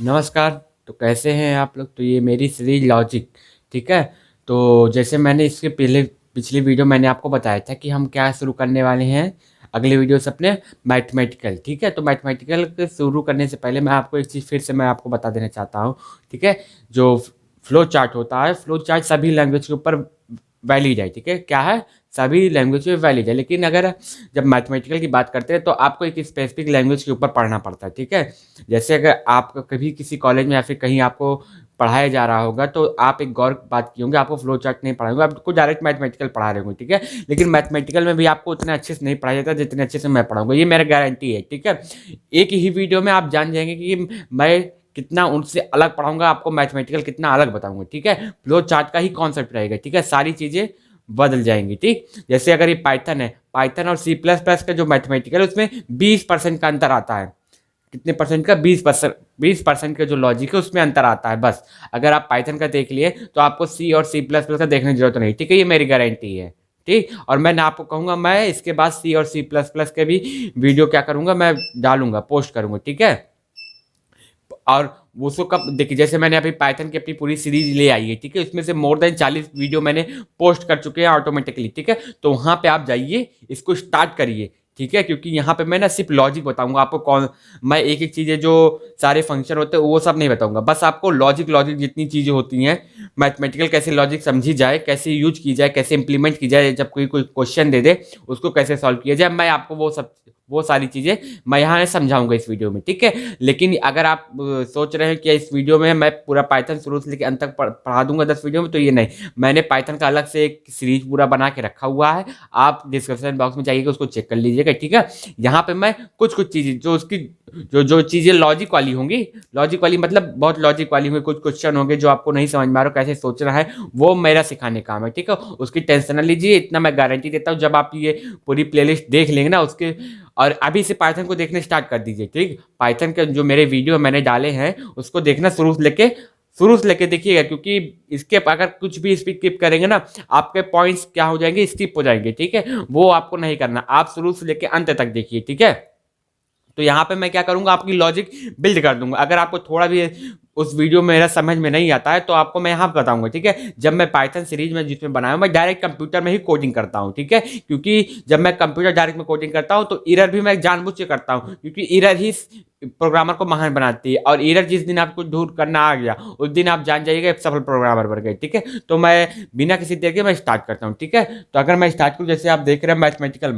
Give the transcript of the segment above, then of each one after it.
नमस्कार। तो कैसे हैं आप लोग। तो ये मेरी सीरीज लॉजिक, ठीक है। तो जैसे मैंने इसके पहले पिछली वीडियो मैंने आपको बताया था कि हम क्या शुरू करने वाले हैं अगले वीडियो से अपने मैथमेटिकल, ठीक है। तो मैथमेटिकल के शुरू करने से पहले मैं आपको एक चीज़ फिर से मैं आपको बता देना चाहता हूँ, ठीक है। जो फ्लो चार्ट होता है, फ्लो चार्ट सभी लैंग्वेज के ऊपर वैलिड है, ठीक है। क्या है, सभी लैंग्वेज में वैलिड है। लेकिन अगर जब मैथमेटिकल की बात करते हैं तो आपको एक स्पेसिफिक लैंग्वेज के ऊपर पढ़ना पड़ता है, ठीक है। जैसे अगर आप कभी किसी कॉलेज में या फिर कहीं आपको पढ़ाया जा रहा होगा तो आप एक गौर बात की होंगे, आपको फ्लो चार्ट नहीं पढ़ाएंगे, आपको डायरेक्ट मैथमेटिकल पढ़ा रहे होंगे, ठीक है। लेकिन मैथमेटिकल में भी आपको उतने अच्छे से नहीं पढ़ाया जाता जितने अच्छे से मैं पढ़ाऊंगा, ये मेरा गारंटी है, ठीक है। एक ही वीडियो में आप जान जाएंगे कि मैं कितना उनसे अलग पढ़ाऊंगा, आपको मैथमेटिकल कितना अलग बताऊंगा, ठीक है। फ्लो चार्ट का ही कॉन्सेप्ट रहेगा, ठीक है। सारी चीज़ें बदल जाएंगी, ठीक। जैसे अगर ये पाइथन है, पाइथन और C++ का जो मैथमेटिकल है उसमें 20% का अंतर आता है। कितने परसेंट का, 20% का जो लॉजिक है उसमें अंतर आता है बस। अगर आप पाइथन का देख लिए तो आपको C और C++ का देखने की जरूरत नहीं, ठीक है। ये मेरी गारंटी है, ठीक। और मैं आपको कहूँगा मैं इसके बाद C और C++ के भी वीडियो क्या करूँगा, मैं डालूंगा, पोस्ट करूँगा, ठीक है। और वो उसको कब देखिए, जैसे मैंने अभी पाइथन की अपनी पूरी सीरीज ले आई है, ठीक है। उसमें से मोर देन 40 वीडियो मैंने पोस्ट कर चुके हैं ऑटोमेटिकली, ठीक है। तो वहाँ पे आप जाइए, इसको स्टार्ट करिए, ठीक है। क्योंकि यहाँ पे मैं ना सिर्फ लॉजिक बताऊंगा आपको, कौन मैं एक एक चीज़ें जो सारे फंक्शन होते हैं वो सब नहीं बताऊंगा, बस आपको लॉजिक लॉजिक जितनी चीज़ें होती हैं मैथमेटिकल, कैसे लॉजिक समझी जाए, कैसे यूज की जाए, कैसे इंप्लीमेंट की जाए, जब कोई कोई क्वेश्चन दे दे उसको कैसे सॉल्व किया जाए, मैं आपको वो सारी चीज़ें मैं यहाँ समझाऊंगा इस वीडियो में, ठीक है। लेकिन अगर आप सोच रहे हैं कि इस वीडियो में मैं पूरा पाइथन शुरू से लेकर अंत तक पढ़ा दूंगा 10 वीडियो में, तो ये नहीं। मैंने पाइथन का अलग से एक सीरीज पूरा बना के रखा हुआ है, आप डिस्क्रिप्शन बॉक्स में जाइएगा, उसको चेक कर लीजिएगा, ठीक है। यहाँ पे मैं कुछ कुछ चीज़ें जो उसकी जो चीज़ें लॉजिक वाली होंगी, लॉजिक वाली मतलब बहुत लॉजिक वाली होंगी, कुछ क्वेश्चन होंगे जो आपको नहीं समझ में आ रहा कैसे सोचना है, वो मेरा सिखाने का काम है, ठीक है। उसकी टेंशन न लीजिए, इतना मैं गारंटी देता हूँ। जब आप ये पूरी प्लेलिस्ट देख लेंगे ना उसके, और अभी से पाइथन को देखने स्टार्ट कर दीजिए, ठीक। पाइथन के जो मेरे वीडियो मैंने डाले हैं उसको देखना शुरू से लेके देखिएगा, क्योंकि इसके अगर कुछ भी स्किप करेंगे ना आपके पॉइंट्स क्या हो जाएंगे, स्किप हो जाएंगे, ठीक है। वो आपको नहीं करना, आप शुरू से लेके अंत तक देखिए, ठीक है। तो यहाँ पे मैं क्या करूँगा, आपकी लॉजिक बिल्ड कर दूंगा। अगर आपको थोड़ा भी उस वीडियो में मेरा समझ में नहीं आता है तो आपको मैं यहाँ बताऊंगा, ठीक है। जब मैं पाइथन सीरीज में जिसमें बनाया मैं डायरेक्ट कंप्यूटर में ही कोडिंग करता हूँ, ठीक है। क्योंकि जब मैं कंप्यूटर डायरेक्ट में कोडिंग करता हूँ तो एरर भी मैं जानबूझ के करता हूँ, क्योंकि एरर ही प्रोग्रामर को महान बनाती है। और एरर जिस दिन आपको दूर करना आ गया उस दिन आप जान जाइएगा सफल प्रोग्रामर बन गए, ठीक है। तो मैं बिना किसी देर के मैं स्टार्ट करता हूँ, ठीक है। तो अगर मैं स्टार्ट करूँ, जैसे आप देख रहे हैं मैथमेटिकल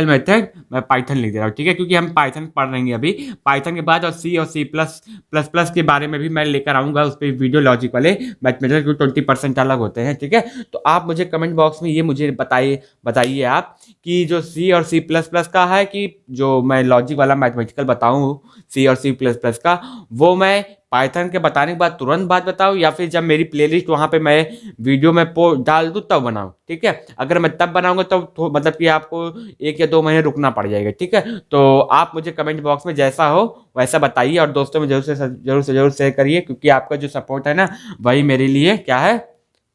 मेथड मैं पाइथन लिख दे रहा हूँ, ठीक है। क्योंकि हम पाइथन पढ़ रहे हैं अभी, पाइथन के बाद और C++ के बारे में भी मैं लेकर आऊँगा, उस पर वीडियो लॉजिक वाले मैथमेटिकल 20% अलग होते हैं, ठीक है। तो आप मुझे कमेंट बॉक्स में ये मुझे बताइए आप कि जो C और C++ का है, कि जो मैं लॉजिक वाला मैथमेटिकल बताऊँ C और C++ का, वो मैं पाइथन के बताने के बाद तुरंत बात बताऊँ, या फिर जब मेरी प्लेलिस्ट वहाँ पे मैं वीडियो में डाल दूँ तब बनाऊँ, ठीक है। अगर मैं तब बनाऊँगा तो मतलब कि आपको 1 या 2 महीने रुकना पड़ जाएगा, ठीक है। तो आप मुझे कमेंट बॉक्स में जैसा हो वैसा बताइए, और दोस्तों में जरूर शेयर करिए, क्योंकि आपका जो सपोर्ट है ना वही मेरे लिए क्या है,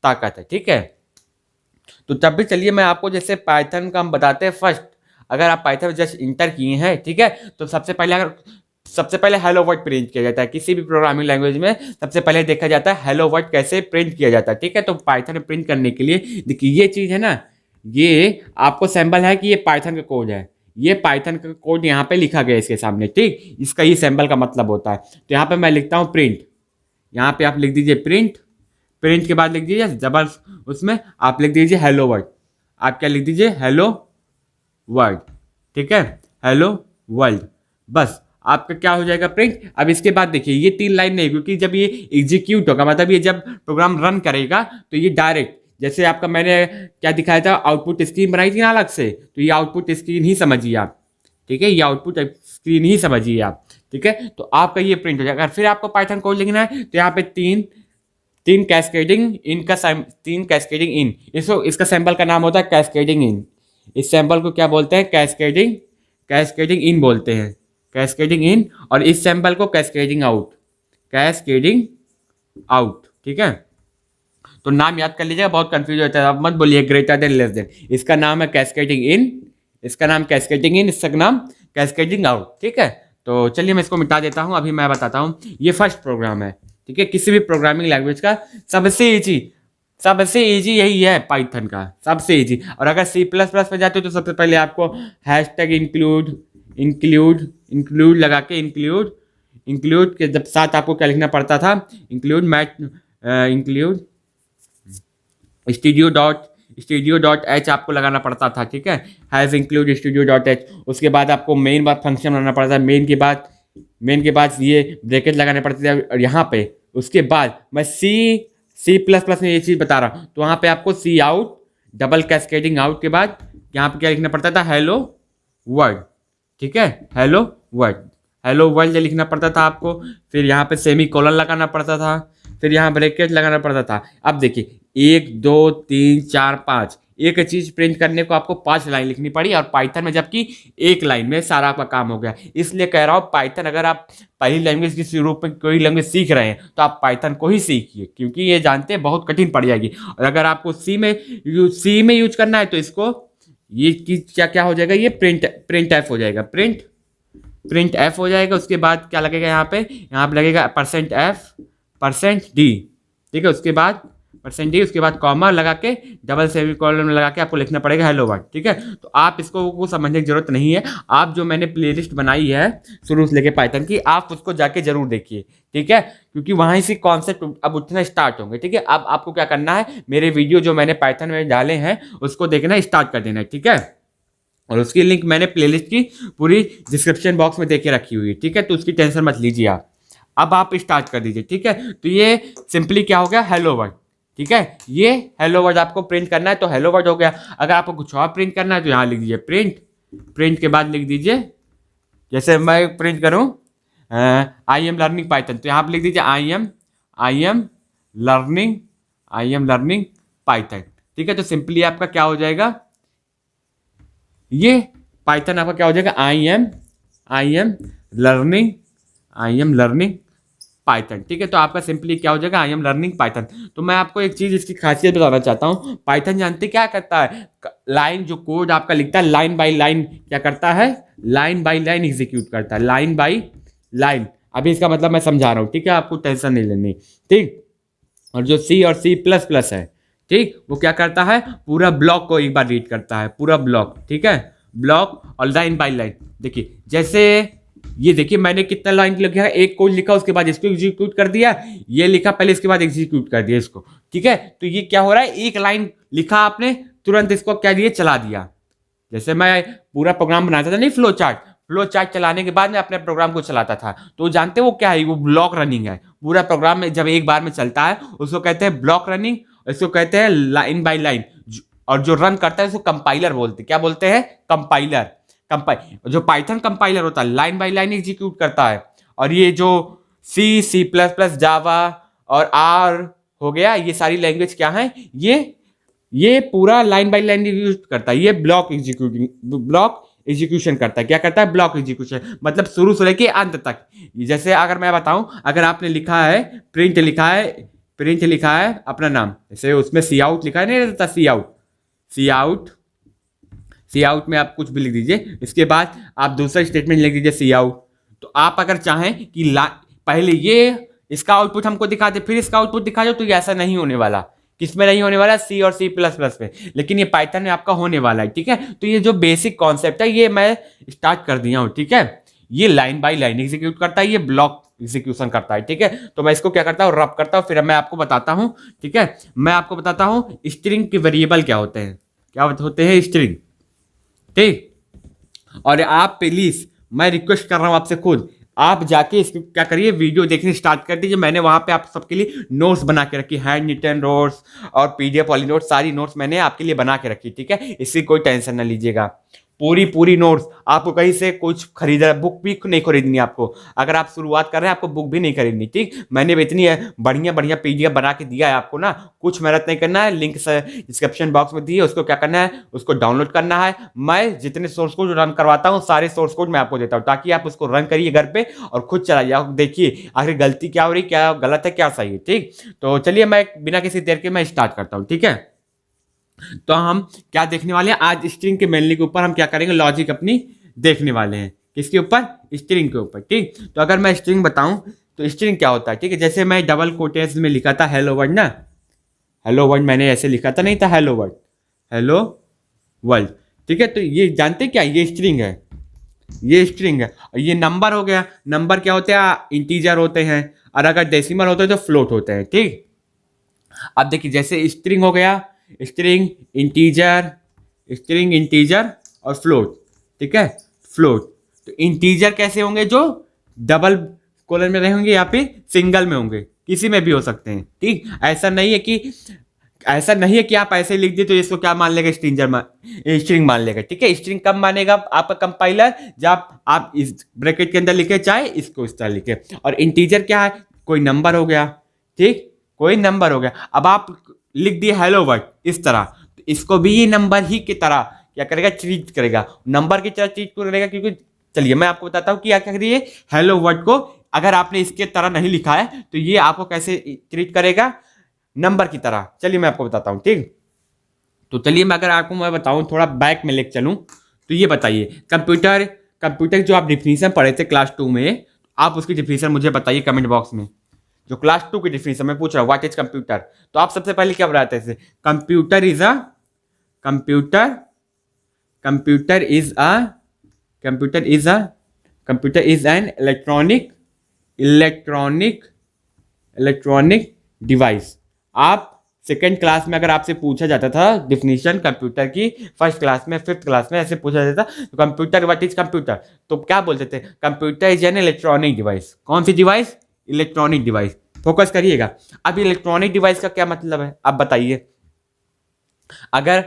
ताकत है, ठीक है। तो तब भी चलिए मैं आपको जैसे पाइथन का हम बताते हैं फर्स्ट। अगर आप पाइथन जस्ट इंटर किए हैं, ठीक है, तो सबसे पहले हेलो वर्ल्ड प्रिंट किया जाता है किसी भी प्रोग्रामिंग लैंग्वेज में। सबसे पहले देखा जाता है हेलो वर्ल्ड कैसे प्रिंट किया जाता है, ठीक है। तो पाइथन में प्रिंट करने के लिए देखिए ये चीज़ है ना, ये आपको सैंपल है कि ये पाइथन का कोड है, ये पाइथन का कोड यहाँ पे लिखा गया है इसके सामने, ठीक। इसका ये सैंपल का मतलब होता है। तो यहाँ पे मैं लिखता हूँ प्रिंट, यहाँ पे आप लिख दीजिए प्रिंट। प्रिंट के बाद लिख दीजिए जबर, उसमें आप लिख दीजिए हेलो वर्ल्ड। आप क्या लिख दीजिए, हेलो वर्ल्ड, ठीक है, हेलो वर्ल्ड। बस आपका क्या हो जाएगा, प्रिंट। अब इसके बाद देखिए ये 3 लाइन नहीं, क्योंकि जब ये एग्जीक्यूट होगा मतलब ये जब प्रोग्राम रन करेगा तो ये डायरेक्ट, जैसे आपका मैंने क्या दिखाया था, आउटपुट स्क्रीन बनाई थी ना अलग से, तो ये आउटपुट स्क्रीन ही समझिए आप, ठीक है। ये आउटपुट स्क्रीन ही समझिए आप, ठीक है। तो आपका ये प्रिंट हो जाएगा। फिर आपको पाइथन कोड लिखना है, तो यहाँ पे तीन कैस्केडिंग इन, इसका सैंपल का नाम होता है कैस्केडिंग इन। इस सैंपल को क्या बोलते हैं, कैस्केडिंग इन बोलते हैं, कैस्केडिंग इन। और इस सैंपल को कैस्केडिंग आउट, ठीक है। तो नाम याद कर लीजिएगा, बहुत कंफ्यूज होता है, आप मत बोलिए ग्रेटर देन लेस देन। इसका नाम है कैस्केडिंग इन, इसका नाम कैस्केडिंग इन, इसका नाम कैस्केडिंग आउट, ठीक है। तो चलिए मैं इसको मिटा देता हूँ। अभी मैं बताता हूँ, ये फर्स्ट प्रोग्राम है, ठीक है, किसी भी प्रोग्रामिंग लैंग्वेज का सबसे इजी यही है, पाइथन का सबसे इजी। और अगर सी प्लस प्लस पे जाते हो तो सबसे पहले आपको हैशटैग इंक्लूड लगा के इंक्लूड के जब साथ आपको क्या लिखना पड़ता था, इंक्लूड studio.h आपको लगाना पड़ता था, ठीक है, हैज इंक्लूड studio.h। उसके बाद आपको मेन बात फंक्शन बनाना पड़ता है, मेन के बाद ये ब्रैकेट लगाने पड़ते थे। और यहाँ पे उसके बाद मैं सी प्लस प्लस में ये चीज़ बता रहा हूँ, तो वहाँ पे आपको सी आउट डबल कैस्केडिंग आउट के बाद यहाँ पे क्या लिखना पड़ता था, हेलो वर्ल्ड, ठीक है, हेलो वर्ल्ड लिखना पड़ता था आपको। फिर यहाँ पे सेमी कोलन लगाना पड़ता था, फिर यहाँ ब्रैकेट लगाना पड़ता था। अब देखिए 1 2 3 4 5, एक चीज प्रिंट करने को आपको 5 लाइन लिखनी पड़ी, और पाइथन में जबकि 1 लाइन में सारा आपका काम हो गया। इसलिए कह रहा हूँ पाइथन अगर आप पहली लैंग्वेज के रूप में कोई लैंग्वेज सीख रहे हैं तो आप पाइथन को ही सीखिए, क्योंकि ये जानते हैं बहुत कठिन पड़ जाएगी। और अगर आपको सी में यूज करना है तो इसको ये क्या हो जाएगा, ये प्रिंट एफ हो जाएगा, प्रिंट एफ हो जाएगा। उसके बाद क्या लगेगा, यहाँ पे लगेगा %d, ठीक है, उसके बाद %d, उसके बाद कॉमा लगा के डबल सेमीकोलन में लगा के आपको लिखना पड़ेगा हेलो वर्ल्ड, ठीक है। तो आप इसको को समझने की जरूरत नहीं है, आप जो मैंने प्लेलिस्ट बनाई है शुरू से लेके पाइथन की, आप उसको जाके जरूर देखिए, ठीक है, क्योंकि वहीं से कॉन्सेप्ट अब उठना स्टार्ट होंगे, ठीक है। अब आपको क्या करना है, मेरे वीडियो जो मैंने पाइथन में डाले हैं उसको देखना स्टार्ट कर देना है, ठीक है। और उसकी लिंक मैंने प्लेलिस्ट की पूरी डिस्क्रिप्शन बॉक्स में देके रखी हुई है, ठीक है, तो उसकी टेंशन मत लीजिए आप। अब आप स्टार्ट कर दीजिए, ठीक है। तो ये सिंपली क्या हो गया, हेलो वर्ल्ड, ठीक है, ये हेलो वर्ल्ड आपको प्रिंट करना है तो हेलो वर्ल्ड हो गया। अगर आपको कुछ और प्रिंट करना है तो यहाँ लिख दीजिए प्रिंट के बाद लिख दीजिए, जैसे मैं प्रिंट करूँ आई एम लर्निंग पाइथन, तो यहाँ पर लिख दीजिए आई एम लर्निंग पाइथन, ठीक है। तो सिंपली आपका क्या हो जाएगा, ये पाइथन आपका क्या हो जाएगा, आई एम लर्निंग पाइथन, ठीक है। तो आपका सिंपली क्या हो जाएगा, आई एम लर्निंग पाइथन। तो मैं आपको एक चीज इसकी खासियत बताना चाहता हूँ, पाइथन जानते क्या करता है, लाइन जो कोड आपका लिखता है लाइन बाय लाइन क्या करता है, लाइन बाय लाइन एग्जीक्यूट करता है, लाइन बाय लाइन। अभी इसका मतलब मैं समझा रहा हूँ, ठीक है, आपको टेंशन नहीं लेनी, ठीक। और जो सी और C प्लस प्लस है, ठीक, वो क्या करता है, पूरा ब्लॉक को एक बार रीड करता है, पूरा ब्लॉक, ठीक है, ब्लॉक और लाइन बाय लाइन। देखिए जैसे ये देखिए मैंने कितना लाइन लिखा है, एक कोड लिखा उसके बाद इसको एग्जीक्यूट कर दिया, ये लिखा पहले इसके बाद एग्जीक्यूट कर दिया इसको, ठीक है। तो ये क्या हो रहा है, एक लाइन लिखा आपने तुरंत इसको क्या दिए, चला दिया। जैसे मैं पूरा प्रोग्राम बनाता था नहीं, फ्लो चार्ट चलाने के बाद मैं अपने प्रोग्राम को चलाता था, तो जानते वो क्या है, वो ब्लॉक रनिंग है। पूरा प्रोग्राम में जब एक बार में चलता है उसको कहते हैं ब्लॉक रनिंग, इसको कहते हैं लाइन बाय लाइन। और जो रन करता है उसको कंपाइलर बोलते हैं, क्या बोलते हैं, कंपाइलर। जो पाइथन कंपाइलर होता है लाइन बाय लाइन एग्जीक्यूट करता है। और ये जो C प्लस प्लस जावा और R हो गया, ये सारी लैंग्वेज क्या है, ये पूरा लाइन बाय लाइन एग्जीक्यूट करता है, ये ब्लॉक एग्जीक्यूशन करता है। क्या करता है, ब्लॉक एग्जीक्यूशन, मतलब शुरू से लेके अंत तक। जैसे अगर मैं बताऊं, अगर आपने लिखा है प्रिंट लिखा है अपना नाम, जैसे उसमें सी आउट लिखा है, नहीं रहता सी आउट में आप कुछ भी लिख दीजिए, इसके बाद आप दूसरा स्टेटमेंट लिख दीजिए सी आउट। तो आप अगर चाहें कि पहले ये इसका आउटपुट हमको दिखा दे फिर इसका आउटपुट दिखा दो, तो ये ऐसा नहीं होने वाला। किसमें नहीं होने वाला, C और C प्लस प्लस में, लेकिन ये पाइथन में आपका होने वाला है, ठीक है। तो ये जो बेसिक कॉन्सेप्ट है ये मैं स्टार्ट कर दिया हूँ, ठीक है। ये लाइन बाय लाइन एग्जीक्यूट करता है, ये ब्लॉक एग्जीक्यूशन करता है, ठीक है। तो मैं इसको क्या करता हूँ, रब करता हूँ, फिर मैं आपको बताता हूँ, ठीक है। मैं आपको बताता हूँ स्ट्रिंग के वेरिएबल क्या होते हैं, स्ट्रिंग, ठीक। और आप प्लीज, मैं रिक्वेस्ट कर रहा हूँ आपसे खुद, आप जाके इसको क्या करिए, वीडियो देखने स्टार्ट कर दीजिए। मैंने वहां पे आप सबके लिए नोट्स बना के रखी, हैंड रिटन नोट्स और PDF वाली नोट्स, सारी नोट्स मैंने आपके लिए बना के रखी, ठीक है। इसकी कोई टेंशन ना लीजिएगा, पूरी नोट्स। आपको कहीं से कुछ खरीदा, बुक भी नहीं खरीदनी आपको, अगर आप शुरुआत कर रहे हैं आपको बुक भी नहीं खरीदनी, ठीक। मैंने इतनी बढ़िया PDF बना के दिया है आपको ना, कुछ मेहनत नहीं करना है, लिंक डिस्क्रिप्शन बॉक्स में दिए, उसको क्या करना है, उसको डाउनलोड करना है। मैं जितने सोर्स कोड रन करवाता हूँ सारे सोर्स कोड मैं आपको देता हूँ, ताकि आप उसको रन करिए घर पे और खुद चलाइए, आप देखिए आखिर गलती क्या हो रही, क्या गलत है क्या सही है, ठीक। तो चलिए मैं बिना किसी देर के मैं स्टार्ट करता हूँ, ठीक है। तो हम क्या देखने वाले हैं आज, स्ट्रिंग के मेनली के ऊपर हम क्या करेंगे, लॉजिक अपनी देखने वाले हैं, किसके ऊपर? स्ट्रिंग के ऊपर। ठीक, तो अगर मैं स्ट्रिंग बताऊं तो स्ट्रिंग क्या होता है? ठीक है, जैसे मैं डबल कोटेशन में लिखा था हेलो वर्ल्ड ना, हेलो वर्ल्ड मैंने ऐसे लिखा था, नहीं था हेलो वर्ल्ड, हेलो वर्ल्ड। ठीक है, तो ये जानते क्या, ये स्ट्रिंग है, ये स्ट्रिंग है। और ये नंबर हो गया, नंबर क्या होते हैं? इंटीजर होते हैं, और अगर डेसिमल होते हैं तो फ्लोट होते हैं। ठीक, अब देखिए जैसे स्ट्रिंग हो गया, स्ट्रिंग, इंटीजर, स्ट्रिंग, इंटीजर और फ्लोट। ठीक है, फ्लोट। तो इंटीजर कैसे होंगे? जो डबल कोलन में रहेंगे या फिर सिंगल में होंगे, किसी में भी हो सकते हैं। ठीक, ऐसा नहीं है कि आप ऐसे लिख दिए तो इसको क्या मान लेगा? स्ट्रिंग मान लेगा। ठीक है, स्ट्रिंग कब मानेगा आपका कंपाइलर? जब आप इस ब्रैकेट के अंदर लिखे, चाहे इसको इस तरह लिखे। और इंटीजर क्या है? कोई नंबर हो गया। ठीक, कोई नंबर हो गया। अब आप लिख दिए हेलो वर्ड इस तरह, तो इसको भी ये नंबर ही की तरह क्या करेगा? ट्रीट करेगा, नंबर की तरह ट्रीट करेगा। क्योंकि चलिए मैं आपको बताता हूँ कि क्या करिए, हेलो वर्ड को अगर आपने इसके तरह नहीं लिखा है तो ये आपको कैसे ट्रीट करेगा? नंबर की तरह। चलिए मैं आपको बताता हूँ। ठीक, तो चलिए मैं बताऊँ, थोड़ा बैक में लेके चलूँ, तो ये बताइए कंप्यूटर जो आप डिफिनीशन पढ़े थे क्लास 2 में, आप उसकी डिफिनीशन मुझे बताइए कमेंट बॉक्स में। जो क्लास 2 की डिफिनीशन मैं पूछ रहा हूँ, व्हाट इज कंप्यूटर, तो आप सबसे पहले क्या बताते थे? Computer is a computer computer is a computer is an electronic device. आप सेकेंड क्लास में अगर आपसे पूछा जाता था डिफिनीशन कंप्यूटर की, फर्स्ट क्लास में, फिफ्थ क्लास में ऐसे पूछा जाता था, तो कंप्यूटर, व्हाट इज कंप्यूटर, तो क्या बोलते थे? Computer is an electronic device. कौन सी डिवाइस? Electronic device. फोकस करिएगा। अब इलेक्ट्रॉनिक डिवाइस का क्या मतलब है, आप बताइए। अगर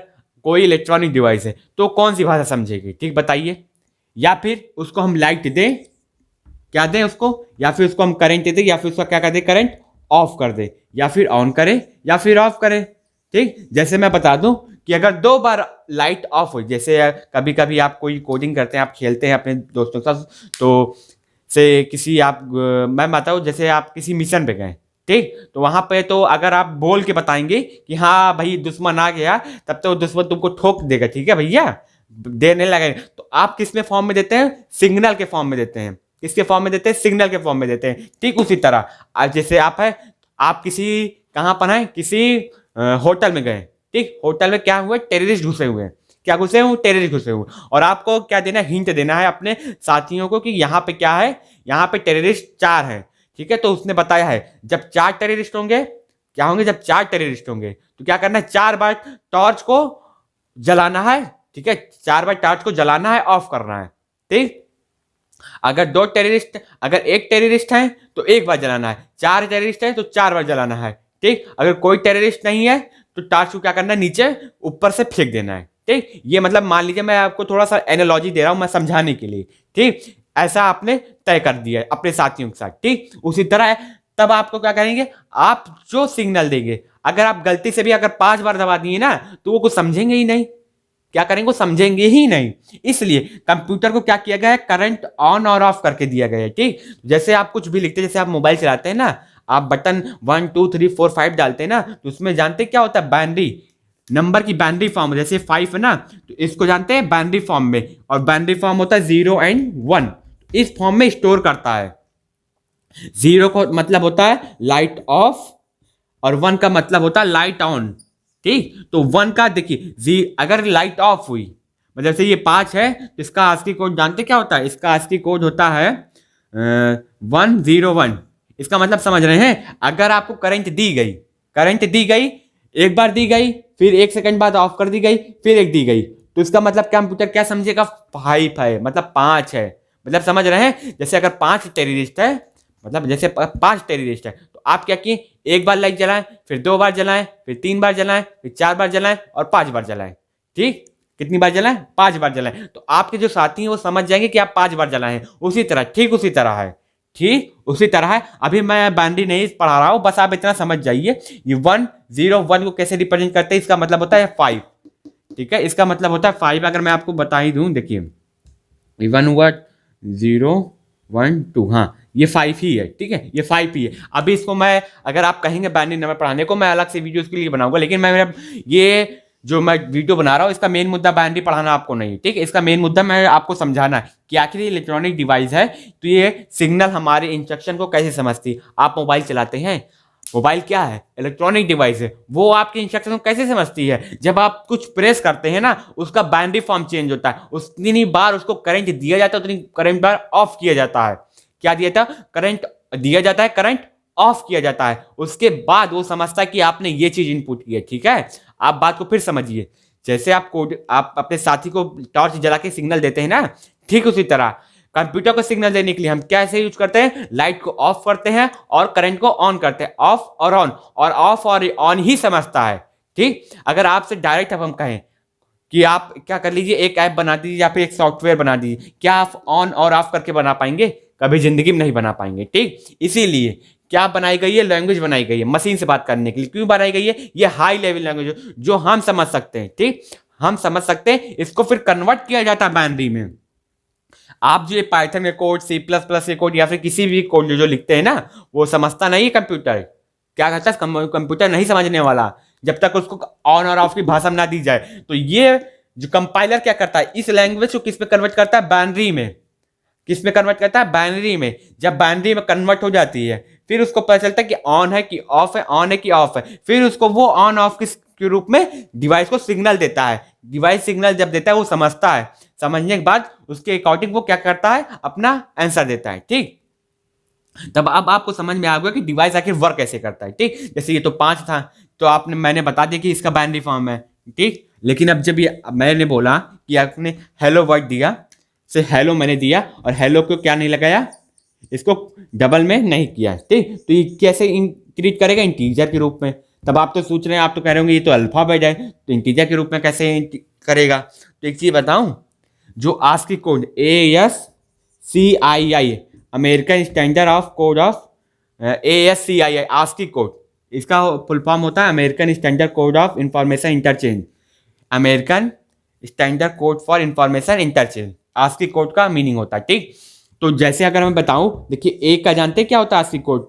कोई इलेक्ट्रॉनिक डिवाइस है तो कौन सी भाषा समझेगी? ठीक, बताइए। या फिर उसको हम लाइट दें, क्या दें उसको, या फिर उसको हम करंट दें, या फिर उसका क्या कर दें? करंट ऑफ कर दे, या फिर ऑन करे, या फिर ऑफ करे। ठीक, जैसे मैं बता दूं कि अगर 2 बार लाइट ऑफ हो, जैसे कभी कभी आप कोई कोडिंग करते हैं, आप खेलते हैं अपने दोस्तों के साथ, तो से किसी आप मैं बताऊँ, जैसे आप किसी मिशन पे गए, ठीक, तो वहां पे तो अगर आप बोल के बताएंगे कि हाँ भाई दुश्मन आ गया, तब तो दुश्मन तुमको ठोक देगा। ठीक है भैया, देने लगे, तो आप किस में फॉर्म में देते हैं? सिग्नल के फॉर्म में देते हैं। किसके फॉर्म में देते हैं? सिग्नल के फॉर्म में देते हैं। ठीक, उसी तरह जैसे आप किसी कहाँ पर हैं? किसी होटल में गए। ठीक, होटल में क्या हुआ? टेररिस्ट घुसे हुए हैं। क्या घुसे हुए? टेररिस्ट घुसे हुए। और आपको क्या देना है? हिंट देना है अपने साथियों को कि यहाँ पे क्या है, यहाँ पे टेररिस्ट 4 है। ठीक है, तो उसने बताया है जब 4 टेररिस्ट होंगे, क्या होंगे? जब 4 टेररिस्ट होंगे तो क्या करना है? 4 बार टॉर्च को जलाना है। ठीक है, 4 बार टॉर्च को जलाना है, ऑफ करना है। ठीक, अगर एक टेररिस्ट है तो एक बार जलाना है, 4 टेररिस्ट है तो 4 बार जलाना है। ठीक, अगर कोई टेररिस्ट नहीं है तो टॉर्च को क्या करना है? नीचे ऊपर से फेंक देना है। ठीक, ये मतलब मान लीजिए मैं आपको थोड़ा सा एनालॉजी दे रहा हूं मैं समझाने के लिए। ठीक, ऐसा आपने तय कर दिया है अपने साथियों के साथ। ठीक, उसी तरह तब आपको क्या करेंगे? आप जो सिग्नल देंगे, अगर आप गलती से भी अगर 5 बार दबा दिए ना तो वो कुछ समझेंगे ही नहीं। क्या करेंगे? वो समझेंगे ही नहीं। इसलिए कंप्यूटर को क्या किया गया है? करंट ऑन और ऑफ करके दिया गया है। ठीक, जैसे आप कुछ भी लिखते हैं, जैसे आप मोबाइल चलाते हैं ना, आप बटन 1 2 3 4 5 डालते हैं ना, तो उसमें जानते क्या होता है? बाइनरी नंबर की बाइनरी फॉर्म, जैसे 5 है ना, तो इसको जानते हैं बाइनरी फॉर्म में, और बाइनरी फॉर्म होता है 0 एंड 1। इस फॉर्म में स्टोर करता है। 0 का मतलब होता है लाइट ऑफ, और 1 का मतलब होता है लाइट ऑन। ठीक, तो 1 का देखिए, अगर लाइट ऑफ हुई, मतलब से ये 5 है तो इसका आस्की कोड जानते क्या होता है? इसका आस्की कोड होता है 101। इसका मतलब समझ रहे हैं? अगर आपको करंट दी गई, एक बार दी गई, फिर 1 सेकंड बाद ऑफ कर दी गई, फिर एक दी गई, तो इसका मतलब कंप्यूटर क्या समझेगा? 5 है, मतलब 5 है। मतलब समझ रहे हैं? जैसे अगर 5 टेररिस्ट है, मतलब जैसे 5 टेररिस्ट है, तो आप क्या किए? एक बार लाइट जलाएं, फिर 2 बार जलाएं, फिर 3 बार जलाएं, फिर 4 बार जलाएं और 5 बार जलाएं। ठीक, कितनी बार जलाएं? 5 बार जलाएं। तो आपके जो साथी हैं वो समझ जाएंगे कि आप 5 बार जलाएं हैं। उसी तरह, ठीक उसी तरह है। ठीक, उसी तरह है। अभी मैं बाइनरी नहीं पढ़ा रहा हूं, बस आप इतना समझ जाइए। ये 1 0 1 को कैसे रिप्रेजेंट करते हैं? इसका मतलब होता है 5। ठीक है, इसका मतलब होता है 5। अगर मैं आपको बता ही दूं, देखिए 1 हुआ, 0 1 2, हाँ ये 5 ही है। ठीक है, ये 5 ही है। अभी इसको मैं, अगर आप कहेंगे बाइनरी नंबर पढ़ाने को, मैं अलग से वीडियो के लिए बनाऊंगा, लेकिन मैं ये जो मैं वीडियो बना रहा हूँ इसका मेन मुद्दा बाइनरी पढ़ाना आपको नहीं, ठीक है। इसका मेन मुद्दा मैं आपको समझाना है कि आखिर ये इलेक्ट्रॉनिक डिवाइस है तो ये सिग्नल हमारे इंस्ट्रक्शन को कैसे समझती है। आप मोबाइल चलाते हैं, मोबाइल क्या है, इलेक्ट्रॉनिक डिवाइस है, वो आपके इंस्ट्रक्शन को कैसे समझती है। जब आप कुछ प्रेस करते हैं ना, उसका बाइनरी फॉर्म चेंज होता है, उतनी बार उसको करंट दिया जाता है, उतनी करंट बार ऑफ किया जाता है। क्या दिया था, करंट दिया जाता है, करंट ऑफ किया जाता है, उसके बाद वो समझता है कि आपने ये चीज इनपुट की है, ठीक है। आप बात को फिर समझिए, जैसे आप अपने साथी को टॉर्च जला के सिग्नल देते हैं ना, ठीक उसी तरह कंप्यूटर को सिग्नल देने के लिए हम कैसे यूज करते हैं, लाइट को ऑफ करते हैं और करंट को ऑन करते हैं, ऑफ और ऑन, और ऑफ और ऑन ही समझता है, ठीक। अगर आपसे डायरेक्ट अब हम कहें कि आप क्या कर लीजिए, एक ऐप बना दीजिए या फिर एक सॉफ्टवेयर बना दीजिए, क्या आप ऑन और ऑफ करके बना पाएंगे, कभी जिंदगी में नहीं बना पाएंगे, ठीक। इसीलिए क्या बनाई गई है, लैंग्वेज बनाई गई है मशीन से बात करने के लिए। क्यों बनाई गई है, ये हाई लेवल लैंग्वेज जो हम समझ सकते हैं, ठीक, हम समझ सकते हैं, इसको फिर कन्वर्ट किया जाता है बाइनरी में। आप जो ये पाइथन के कोड, सी प्लस प्लस के कोड या फिर किसी भी कोड जो लिखते हैं ना, वो समझता नहीं है कंप्यूटर। क्या कहता है, कंप्यूटर नहीं समझने वाला जब तक उसको ऑन और ऑफ की भाषा ना दी जाए। तो ये जो कंपाइलर क्या करता है, इस लैंग्वेज को किस में कन्वर्ट करता है, बाइनरी में। किस में कन्वर्ट करता है, बाइनरी में। जब बाइनरी में कन्वर्ट हो जाती है, फिर उसको पता चलता है कि ऑन है कि ऑफ है, ऑन है कि ऑफ है, फिर उसको वो ऑन ऑफ के रूप में डिवाइस को सिग्नल देता है। डिवाइस सिग्नल जब देता है वो समझता है, समझने के बाद उसके अकॉर्डिंग वो क्या करता है, अपना आंसर देता है, ठीक। तब अब आपको समझ में आ गया कि डिवाइस आखिर वर्क कैसे करता है, ठीक। जैसे ये तो 5 था, तो मैंने बता दिया कि इसका बाइनरी फॉर्म है, ठीक। लेकिन अब जब ये मैंने बोला कि आपने हेलो वर्ड दिया, से हेलो मैंने दिया और हेलो को क्या नहीं लगाया, इसको डबल में नहीं किया, ठीक। तो ये कैसे ट्रीट करेगा, इंटीजर के रूप में। तब आप तो सोच रहे हैं, आप तो कह रहे होंगे ये तो अल्फाबेट है, तो इंटीजर के रूप में कैसे करेगा। तो एक चीज बताऊं, जो ASCII code ASCII, American standard of code of, ASCII ASCII code, इसका फुल फॉर्म होता है American standard code of information interchange, American standard code for information interchange, ASCII code का मीनिंग होता है, ठीक। तो जैसे अगर मैं बताऊं, देखिए ए का जानते हैं क्या होता है आस्की कोड,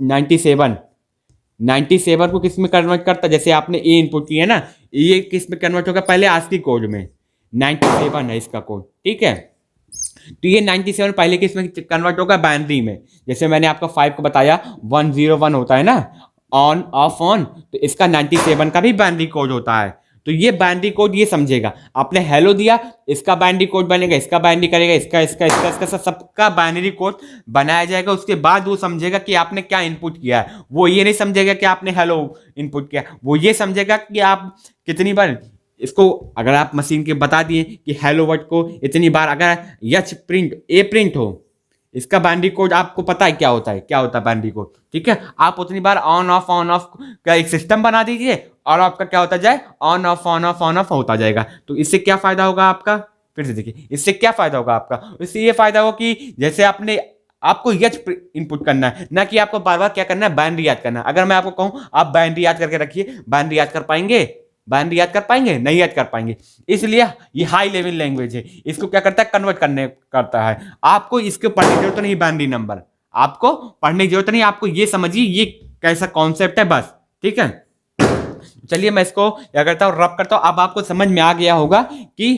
97 को किस में कन्वर्ट करता है, जैसे आपने ए इनपुट किया ना, ये किस में कन्वर्ट होगा, पहले आस्की कोड में, 97 है इसका कोड, ठीक है। तो ये 97 पहले किस में कन्वर्ट होगा, बाइनरी में। जैसे मैंने आपको 5 को बताया 101 होता है ना, ऑन ऑफ ऑन, तो इसका 97 का भी बाइनरी कोड होता है। तो ये बाइनरी कोड ये समझेगा, आपने हेलो दिया, इसका बाइनरी कोड बनेगा, इसका बाइनरी करेगा, इसका सबका बाइनरी कोड बनाया जाएगा। उसके बाद वो समझेगा कि आपने क्या इनपुट किया है। वो ये नहीं समझेगा कि आपने हेलो इनपुट किया, वो ये समझेगा कि आप कितनी बार इसको, अगर आप मशीन के बता दिए कि हेलो वर्ड को इतनी बार अगर एच प्रिंट ए प्रिंट हो, इसका बाइनरी कोड आपको पता है क्या होता है, क्या होता है बाइनरी कोड, ठीक है। आप उतनी बार ऑन ऑफ का एक सिस्टम बना दीजिए और आपका क्या होता जाए, ऑन ऑफ होता जाएगा। तो इससे क्या फायदा होगा आपका, फिर से देखिए, इससे क्या फायदा होगा आपका, इससे ये फायदा होगा कि जैसे आपको यच इनपुट करना है, ना कि आपको बार बार क्या करना है, बाइनरी याद करना है। अगर मैं आपको कहूं आप बाइनरी याद करके रखिए, बाइनरी याद कर पाएंगे, बाइनरी याद कर पाएंगे, नहीं याद कर पाएंगे। इसलिए ये हाई लेवल लैंग्वेज है, इसको क्या करता है, कन्वर्ट करता है। आपको इसके पढ़ने की जरूरत नहीं, बाइनरी नंबर आपको पढ़ने की जरूरत नहीं, आपको ये समझिए ये कैसा कॉन्सेप्ट है बस, ठीक है। चलिए मैं इसको क्या करता हूँ, रब करता हूँ। अब आपको समझ में आ गया होगा कि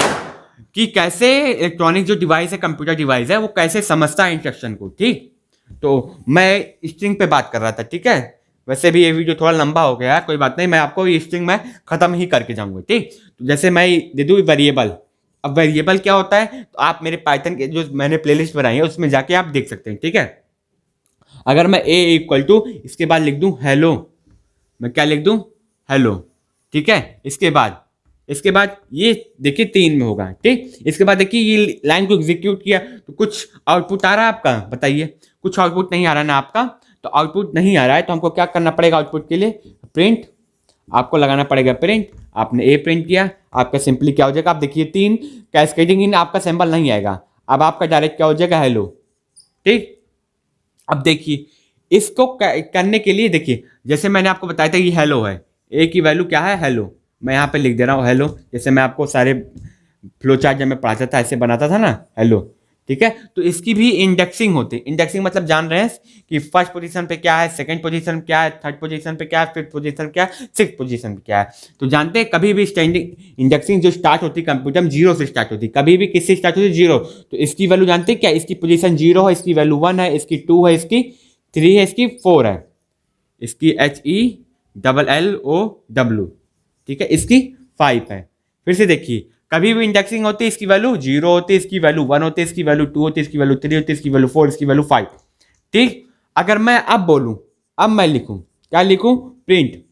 कैसे इलेक्ट्रॉनिक जो डिवाइस है, कंप्यूटर डिवाइस है, वो कैसे समझता है इंस्ट्रक्शन को, ठीक। तो मैं स्ट्रिंग पे बात कर रहा था, ठीक है। वैसे भी ये वीडियो थोड़ा लंबा हो गया है, कोई बात नहीं, मैं आपको ये स्ट्रिंग में खत्म ही करके जाऊंगा, ठीक। तो जैसे मैं दे दूँ वेरिएबल, अब वेरिएबल क्या होता है, तो आप मेरे पाइथन के जो मैंने प्लेलिस्ट बनाई है उसमें जाके आप देख सकते हैं, ठीक है। अगर मैं ए इक्वल टू इसके बाद लिख दूं हेलो, मैं क्या लिख दूं, हेलो, ठीक है। इसके बाद ये देखिए 3 में होगा, ठीक। इसके बाद देखिए ये लाइन को एग्जीक्यूट किया तो कुछ आउटपुट आ रहा है आपका, बताइए, कुछ आउटपुट नहीं आ रहा ना आपका। तो आउटपुट नहीं आ रहा है तो हमको क्या करना पड़ेगा, आउटपुट के लिए प्रिंट, आपको लगाना पड़ेगा प्रिंट। आपने ए प्रिंट किया, आपका सिंपली क्या हो जाएगा, आप देखिए 3 कैस्केडिंग इन, आपका सिंबल नहीं आएगा, अब आपका डायरेक्ट क्या हो जाएगा, हेलो, ठीक। अब देखिए इसको करने के लिए देखिए, जैसे मैंने आपको बताया था ये हेलो है, ए की वैल्यू क्या है, हेलो, मैं यहाँ पे लिख दे रहा हूँ हेलो। जैसे मैं आपको सारे फ्लो चार्ट जब मैं पढ़ाता था ऐसे बनाता था ना, हेलो, ठीक है। तो इसकी भी इंडेक्सिंग होती है। इंडेक्सिंग मतलब जान रहे हैं कि फर्स्ट पोजीशन पे क्या है, सेकंड पोजीशन क्या है, थर्ड पोजीशन पे क्या है, फिफ्थ पोजीशन क्या है, सिक्स पोजीशन पे क्या है। तो जानते हैं कभी भी स्टैंडिंग इंडेक्सिंग जो स्टार्ट होती है कंप्यूटर में जीरो से स्टार्ट होती है, कभी भी किससे स्टार्ट होती है, जीरो। तो इसकी वैल्यू जानते हैं क्या, इसकी पोजीशन जीरो है, इसकी वैल्यू 1 है, इसकी 2 है, इसकी 3 है, इसकी 4 है, इसकी HELLOW, ठीक है, इसकी 5 है। फिर से देखिए कभी भी इंडेक्सिंग होती है इसकी वैल्यू जीरो होती है, इसकी वैल्यू 1 होती है, इसकी वैल्यू 2 होती है, इसकी वैल्यू 3 होती है, इसकी वैल्यू 4, इसकी वैल्यू 5। ठीक। अगर मैं अब बोलूं, अब मैं लिखूं, क्या लिखूं, प्रिंट।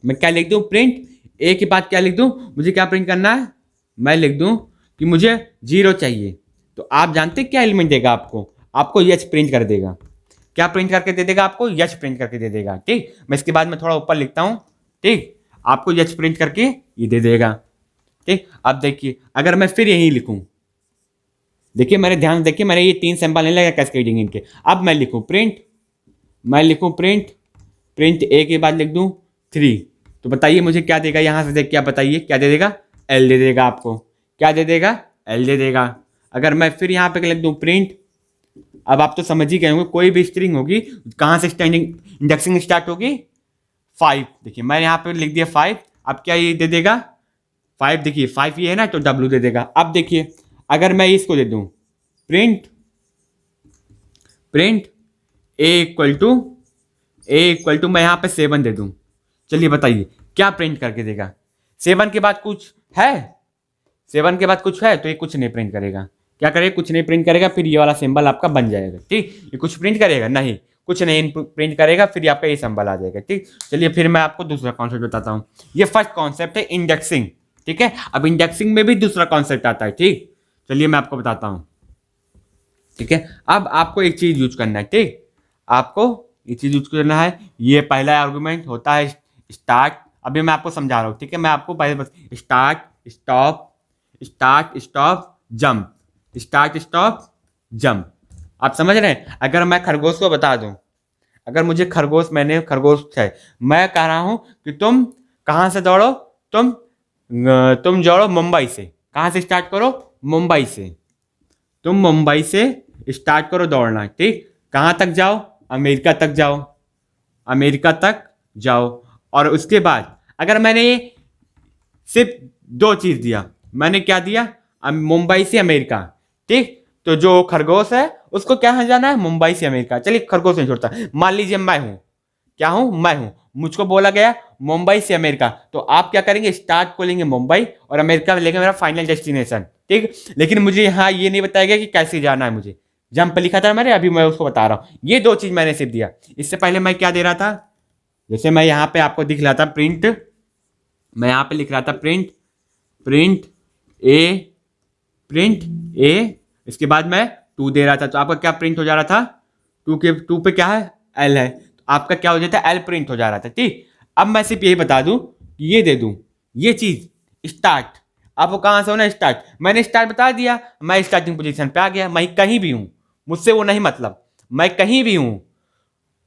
मैं क्या लिख दूं, प्रिंट। ए के बाद क्या लिख दूं, मुझे क्या प्रिंट करना है, मैं लिख दूं कि मुझे जीरो चाहिए। तो आप जानते क्या एलिमेंट देगा आपको, आपको यच प्रिंट कर देगा। क्या प्रिंट करके दे देगा आपको, यच प्रिंट करके दे देगा। ठीक। मैं इसके बाद में थोड़ा ऊपर लिखता हूं। ठीक। आपको यच प्रिंट करके ये दे देगा। ठीक। अब देखिए अगर मैं फिर यही लिखूं, देखिए मेरे ध्यान से देखिए, मैंने ये 3 सिंबल नहीं लगा कैस्केडिंग इनके। अब मैं लिखूं प्रिंट, मैं लिखूं प्रिंट, प्रिंट ए के बाद लिख दूं 3। तो बताइए मुझे क्या देगा, यहां से देख के आप बताइए क्या दे देगा, एल दे देगा आपको। क्या दे देगा, एल दे देगा। अगर मैं फिर यहां पे लिख दूं प्रिंट, अब आप तो समझ ही गए होंगे, कोई भी स्ट्रिंग होगी कहां से स्टैंडिंग इंडेक्सिंग स्टार्ट होगी, 5। देखिए मैं यहां पे लिख दिया 5। अब क्या ये दे देगा 5, देखिए 5 ये है ना, तो W दे देगा। अब देखिए अगर मैं इसको दे दूं print, print a equal to मैं यहां पे 7 दे दूं। चलिए बताइए क्या प्रिंट करके देगा, 7 के बाद कुछ है, 7 के बाद कुछ है, तो ये कुछ नहीं प्रिंट करेगा। क्या करेगा, कुछ नहीं प्रिंट करेगा। फिर ये वाला सिंबल आपका बन जाएगा। ठीक। ये कुछ प्रिंट करेगा नहीं, कुछ नहीं प्रिंट करेगा, फिर आपका ये सिंबल आ जाएगा। ठीक। चलिए फिर मैं आपको दूसरा कॉन्सेप्ट बताता हूं। ये फर्स्ट कॉन्सेप्ट है इंडेक्सिंग। ठीक है। अब इंडेक्सिंग में भी दूसरा कॉन्सेप्ट आता है। ठीक। चलिए मैं आपको बताता हूं। ठीक है। अब आपको एक चीज यूज करना है। ठीक। आपको ये चीज यूज करना है। ये पहला आर्गुमेंट होता है स्टार्ट। अभी मैं आपको समझा रहा हूं। ठीक है। मैं आपको पहले बस start stop, start stop jump, start stop jump. आप समझ रहे हैं। अगर मैं खरगोश को बता दूं, अगर मुझे खरगोश, मैंने खरगोश है, मैं कह रहा हूं कि तुम कहां से दौड़ो, तुम दौड़ो मुंबई से। कहां से स्टार्ट करो, मुंबई से। तुम मुंबई से स्टार्ट करो दौड़ना। ठीक। कहां तक जाओ, अमेरिका तक जाओ, अमेरिका तक जाओ। और उसके बाद अगर मैंने ये सिर्फ 2 चीज दिया, मैंने क्या दिया, मुंबई से अमेरिका। ठीक। तो जो खरगोश है उसको क्या जाना है, मुंबई से अमेरिका। चलिए खरगोश नहीं छोड़ता, मान लीजिए मैं हूं, क्या हूं, मैं हूं, मुझको बोला गया मुंबई से अमेरिका। तो आप क्या करेंगे, स्टार्ट को लेंगे मुंबई और अमेरिका में लेंगे मेरा फाइनल डेस्टिनेशन। ठीक। लेकिन मुझे यहाँ ये नहीं बताया गया कि कैसे जाना है, मुझे जंप लिखा था मैंने, अभी मैं उसको बता रहा हूँ। ये 2 चीज मैंने सिर्फ दिया। इससे पहले मैं क्या दे रहा था, जैसे मैं यहाँ पे आपको दिख रहा था प्रिंट, मैं यहाँ पे लिख रहा था प्रिंट, प्रिंट ए, इसके बाद मैं 2 दे रहा था। तो आपका क्या प्रिंट हो जा रहा था, 2 पे क्या है, एल है, तो आपका क्या हो जाता है, एल प्रिंट हो जा रहा था। ठीक। अब मैं सिर्फ यही बता दूं, ये दे दूं, ये चीज स्टार्ट। आपको कहां से होना है, स्टार्ट। मैंने स्टार्ट बता दिया, मैं स्टार्टिंग पोजीशन पे आ गया। मैं कहीं भी हूं, मुझसे वो नहीं मतलब, मैं कहीं भी हूं,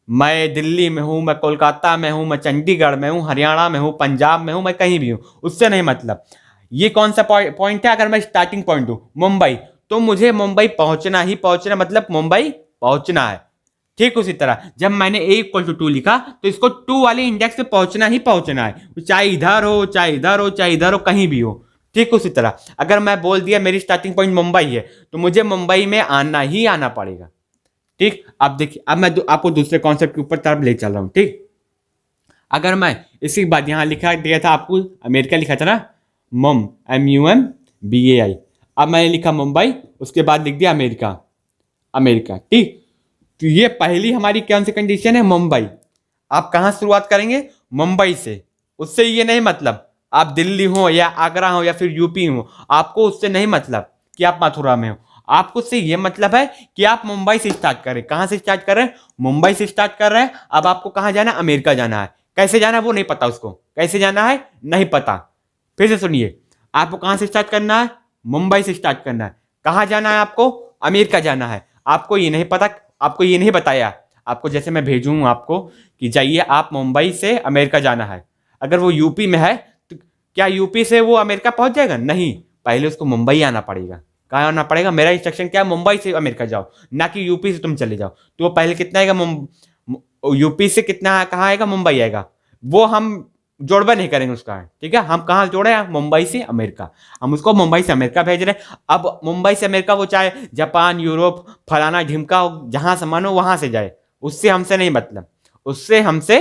मैं दिल्ली में हूं, मैं कोलकाता में हूं, मैं चंडीगढ़ में हूं, हरियाणा में हूं, पंजाब में हूं, मैं कहीं भी हूं, उससे नहीं मतलब। ये कौन सा पॉइंट है, अगर मैं स्टार्टिंग पॉइंट हूं मुंबई, तो मुझे मुंबई पहुंचना ही पहुंचना, मतलब मुंबई पहुंचना है। ठीक। उसी तरह जब मैंने ए इक्वल टू 2 लिखा, तो इसको 2 वाले इंडेक्स पे पहुंचना ही पहुंचना है, चाहे इधर हो, चाहे इधर हो, चाहे इधर हो, कहीं भी हो। ठीक। उसी तरह अगर मैं बोल दिया मेरी स्टार्टिंग पॉइंट मुंबई है, तो मुझे मुंबई में आना ही आना पड़ेगा। ठीक। अब देखिए, अब मैं आपको दूसरे कॉन्सेप्ट के ऊपर तरफ ले चल रहा हूं। ठीक। अगर मैं इसी बाद यहां लिखा दिया था आपको, अमेरिका लिखा था ना, MUMBAI। अब मैंने लिखा मुंबई, उसके बाद लिख दिया अमेरिका, अमेरिका। ठीक। तो ये पहली हमारी कौन सी कंडीशन है, मुंबई। आप कहां शुरुआत करेंगे, मुंबई से। उससे ये नहीं मतलब आप दिल्ली हो या आगरा हो या फिर यूपी हो, आपको उससे नहीं मतलब कि आप मथुरा में हो। आपको उससे ये मतलब है कि आप मुंबई से स्टार्ट करें। कहां से स्टार्ट कर रहे हैं, मुंबई से स्टार्ट कर रहे हैं। अब आपको कहां जाना है, अमेरिका जाना है। कैसे जाना है वो नहीं पता, उसको कैसे जाना है नहीं पता। फिर से सुनिए, आपको कहां से स्टार्ट करना है, मुंबई से स्टार्ट करना है। कहां जाना है आपको, अमेरिका जाना है। आपको ये नहीं पता, आपको ये नहीं बताया। आपको जैसे मैं भेजूँ आपको कि जाइए आप मुंबई से अमेरिका जाना है, अगर वो यूपी में है तो क्या यूपी से वो अमेरिका पहुंच जाएगा, नहीं, पहले उसको मुंबई आना पड़ेगा। कहाँ आना पड़ेगा? मेरा इंस्ट्रक्शन क्या है, मुंबई से अमेरिका जाओ, ना कि यूपी से तुम चले जाओ। तो वो पहले कितना आएगा, यूपी से कितना कहाँ आएगा, मुंबई आएगा। वो हम जोड़वा नहीं करेंगे उसका, ठीक है। हम कहाँ जोड़े हैं, मुंबई से अमेरिका। हम उसको मुंबई से अमेरिका भेज रहे हैं। अब मुंबई से अमेरिका वो चाहे जापान, यूरोप, फलाना ढिमका, जहाँ से मानो वहाँ से जाए, उससे हमसे नहीं मतलब, उससे हमसे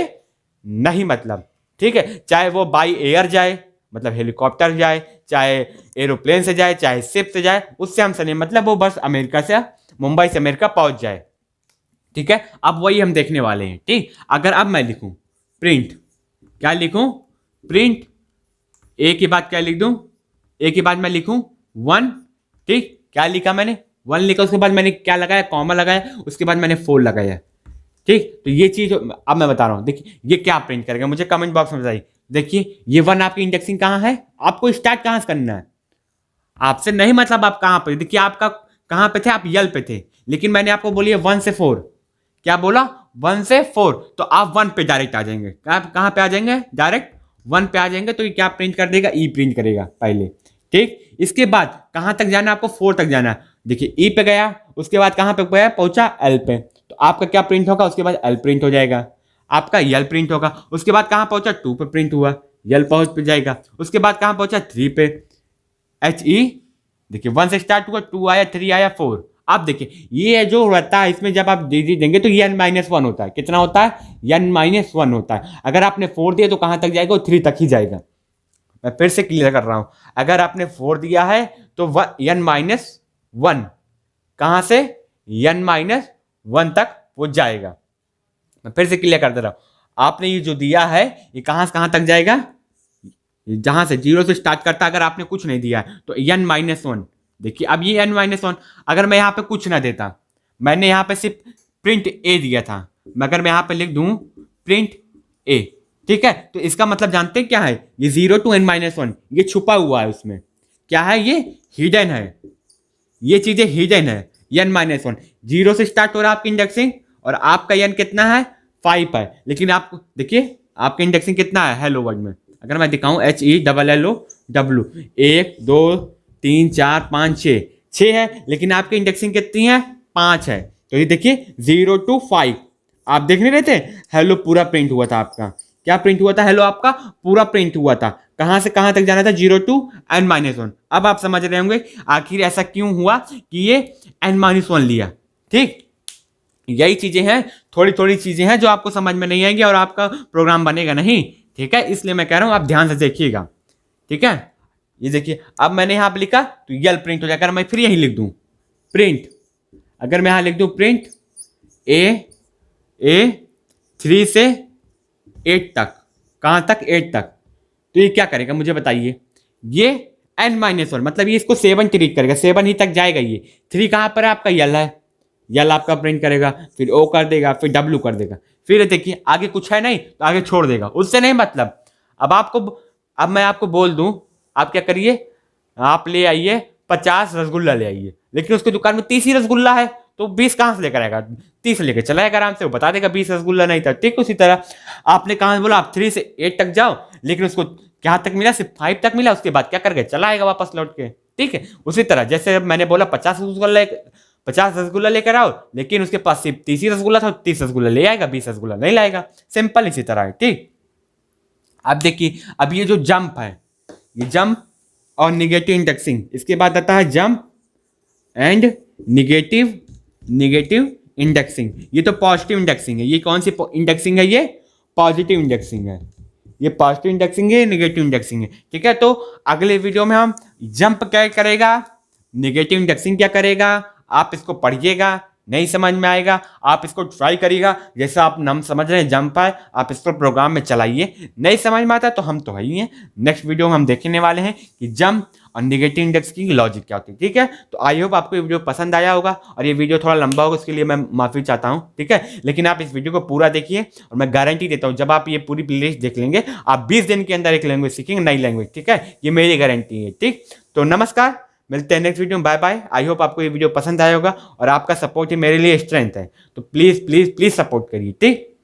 नहीं मतलब, ठीक है। चाहे वो बाई एयर जाए, मतलब हेलीकॉप्टर जाए, चाहे एरोप्लेन से जाए, चाहे शिप से जाए, उससे हमसे नहीं मतलब, वो बस अमेरिका से, मुंबई से अमेरिका पहुंच जाए, ठीक है। अब वही हम देखने वाले हैं, ठीक। अगर अब मैं लिखूं प्रिंट, क्या लिखूं, प्रिंट ए के बाद क्या लिख दूं, ए के बाद मैं लिखूं 1, ठीक। क्या लिखा मैंने, 1 लिखा, उसके बाद मैंने क्या लगाया, कॉमा लगाया, उसके बाद मैंने 4 लगाया, ठीक। तो ये चीज अब मैं बता रहा हूं, देखिए ये क्या प्रिंट करेगा, मुझे कमेंट बॉक्स में बताइए। देखिए ये 1 आपकी इंडेक्सिंग कहाँ है, आपको स्टार्ट कहाँ से करना है, आपसे नहीं मतलब आप कहाँ पे, देखिए आपका कहाँ पे थे, आप यल पे थे, लेकिन मैंने आपको बोली 1 से 4, क्या बोला, 1 से 4, तो आप 1 पे डायरेक्ट आ जाएंगे। कहाँ पे आ जाएंगे, डायरेक्ट 1 पे आ जाएंगे। तो ये क्या प्रिंट कर देगा, ई प्रिंट करेगा पहले, ठीक। इसके बाद कहाँ तक जाना है आपको, 4 तक जाना है। देखिए ई पे गया, उसके बाद कहाँ पे गया, पहुंचा एल पे, तो आपका क्या प्रिंट होगा, उसके बाद एल प्रिंट हो जाएगा, आपका यल प्रिंट होगा। उसके बाद कहाँ पहुंचा, 2 पे प्रिंट हुआ, यल पहुंच पे जाएगा। उसके बाद कहाँ पहुंचा, 3 पे, एच ई, देखिए 1 से स्टार्ट हुआ, 2 आया, 3 आया, 4। अब देखिए ये जो रहता है इसमें जब आप डी देंगे तो ये n-1 होता है, कितना होता है, n-1 होता है। अगर आपने 4 दिया तो कहाँ तक जाएगा, 3 तक ही जाएगा। मैं फिर से क्लियर कर रहा हूं, अगर आपने 4 दिया है तो n-1 कहाँ से, n-1 तक वो जाएगा। मैं फिर से क्लियर कर दे रहा हूं, आपने ये जो दिया है ये कहाँ से कहाँ तक जाएगा, जहां से 0 से स्टार्ट करता है। अगर आपने कुछ नहीं दिया है तो n-1, देखिए अब ये n-1, अगर मैं यहाँ पे कुछ ना देता, मैंने यहाँ पे सिर्फ प्रिंट ए दिया था, मगर मैं यहाँ पे लिख दूं प्रिंट ए, ठीक है। तो इसका मतलब जानते हैं क्या है, ये 0 to n-1 ये छुपा हुआ है, उसमें क्या है, ये हिडन है, ये चीजें हिडन है। n-1 0 से स्टार्ट हो रहा है आपकी इंडेक्सिंग, और आपका n कितना है, 5 है। लेकिन आप देखिए आपका इंडेक्सिंग कितना है हेलो वर्ड में, अगर मैं दिखाऊं HELLOW, 1 2 3 4 5 6 है, लेकिन आपकी इंडेक्सिंग कितनी है, 5 है। तो ये देखिए 0 to 5 आप देख नहीं रहे थे, हेलो पूरा प्रिंट हुआ था आपका, क्या प्रिंट हुआ था, हेलो आपका पूरा प्रिंट हुआ था। कहां से कहां तक जाना था, 0 to n-1। अब आप समझ रहे होंगे आखिर ऐसा क्यों हुआ कि ये n-1 लिया, ठीक। यही चीजें हैं, थोड़ी थोड़ी चीजें हैं जो आपको समझ में नहीं आएंगी और आपका प्रोग्राम बनेगा नहीं, ठीक है। इसलिए मैं कह रहा हूं आप ध्यान से देखिएगा, ठीक है। ये देखिए अब मैंने यहां पर लिखा तो यल प्रिंट हो जाएगा। मैं फिर यही लिख दूं प्रिंट, अगर मैं यहां लिख दूं प्रिंट ए 3 से 8 तक, कहां तक, 8 तक, तो ये क्या करेगा मुझे बताइए, ये n-1 मतलब ये इसको 7 ट्रीट करेगा, 7 ही तक जाएगा। ये 3 कहां पर है, आपका यल है, यल आपका प्रिंट करेगा, फिर ओ कर देगा, फिर डब्ल्यू कर देगा, फिर देखिए आगे कुछ है नहीं तो आगे छोड़ देगा, उससे नहीं मतलब। अब मैं आपको बोल दूं, आप क्या करिए, आप ले आइए 50 रसगुल्ला ले आइए, लेकिन उसकी दुकान में 30 ही रसगुल्ला है, तो 20 कहां से लेकर आएगा, 30 लेकर चला आएगा आराम से, वो बता देगा 20 रसगुल्ला नहीं था, ठीक। उसी तरह आपने कहां बोला आप 3 से 8 तक जाओ, लेकिन उसको क्या तक मिला, सिर्फ 5 तक मिला, उसके बाद क्या कर गए, चला आएगा वापस लौट के, ठीक है। उसी तरह जैसे मैंने बोला 50 रसगुल्ला लेकर आओ, लेकिन उसके पास सिर्फ 30 ही रसगुल्ला था, 30 रसगुल्ला ले आएगा, 20 रसगुल्ला नहीं लाएगा, सिंपल इसी तरह है, ठीक। अब देखिए अब ये जो जंप है, ये जंप और निगेटिव इंडेक्सिंग, इसके बाद आता है जंप एंड निगेटिव इंडेक्सिंग। ये तो पॉजिटिव इंडेक्सिंग है, ये कौन सी इंडेक्सिंग है, ये पॉजिटिव इंडेक्सिंग है, ये पॉजिटिव इंडेक्सिंग है, निगेटिव इंडेक्सिंग है, ठीक है। तो अगले वीडियो में हम जंप क्या करेगा, निगेटिव इंडेक्सिंग क्या करेगा, आप इसको पढ़िएगा, नहीं समझ में आएगा आप इसको ट्राई करिएगा, जैसा आप नाम समझ रहे हैं जंप है, आप इसको प्रोग्राम में चलाइए, नहीं समझ में आता तो हम तो है ही हैं। नेक्स्ट वीडियो में हम देखने वाले हैं कि जंप और निगेटिव इंडेक्स की लॉजिक क्या होती है, ठीक है। तो आई होप आपको ये वीडियो पसंद आया होगा, और ये वीडियो थोड़ा लंबा होगा उसके लिए मैं माफ़ी चाहता हूँ, ठीक है। लेकिन आप इस वीडियो को पूरा देखिए, और मैं गारंटी देता हूँ जब आप ये पूरी प्लेलिस्ट देख लेंगे, आप 20 दिन के अंदर एक लैंग्वेज सीखेंगे, नई लैंग्वेज, ठीक है, ये मेरी गारंटी है, ठीक। तो नमस्कार, मिलते हैं नेक्स्ट वीडियो में, बाय बाय। आई होप आपको ये वीडियो पसंद आया होगा, और आपका सपोर्ट ही मेरे लिए स्ट्रेंथ है, तो प्लीज़ प्लीज़ प्लीज़ सपोर्ट करिए, ठीक।